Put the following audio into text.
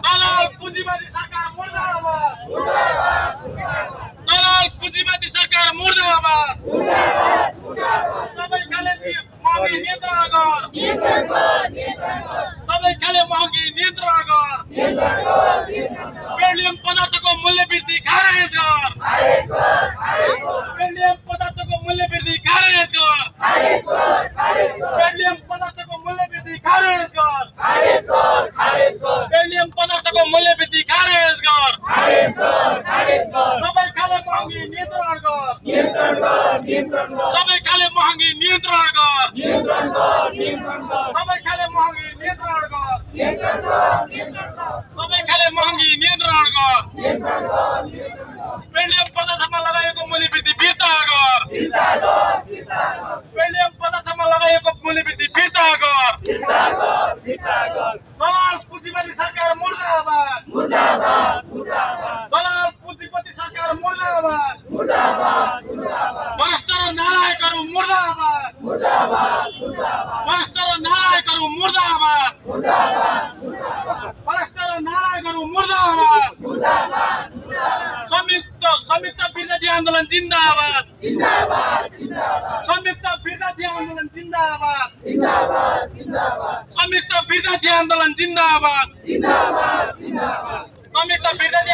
দালাল পুঁজিবাদী সরকার মুর্দাবাদ। দালাল পুঁজিবাদী সরকার মুর্দাবাদ। সবাই খেলে মহাঙ্গি নিয়ন্ত্রণ কর। সবাই খেলে মহাঙ্গি নিয়ন্ত্রণ কর। पेट्रोलियम पदार्थों को मूल्य वृद्धि खारिज कर। पेट्रोलियम पदार्थों को मूल्य वृद्धि खारिज कर। पेट्रोलियम पदार्थों को मूल्य वृद्धि खारिज कर। पेट्रोलियम पदार्थों को मूल्य वृद्धि खारिज कर। सबै खाले महंगी नियन्त्रण कर। सबै खाले महंगी नियन्त्रण कर। सबै खाले महंगी नियन्त्रण कर। सबै खाले महंगी नियन्त्रण कर। पेट्रोलियम पदार्थमा लगाएको मूल्य वृद्धि फिर्ता कर। पेट्रोलियम पदार्थमा लगाएको मूल्य वृद्धि फिर्ता कर। दलाल पुँजीपति सरकार मुर्दाबाद। दलाल पुँजीपति सरकार मुर्दाबाद। भ्रष्ट र नालायकहरू मुर्दाबाद। भ्रष्ट र नालायकहरू मुर्दाबाद। भ्रष्ट र नालायकहरू मुर्दाबाद। संयुक्त विद्यार्थी आन्दोलन जिन्दाबाद। संयुक्त विद्यार्थी आन्दोलन जिन्दाबाद। संयुक्त विद्यार्थी आन्दोलन जिन्दाबाद। संयुक्त विद्यार्थी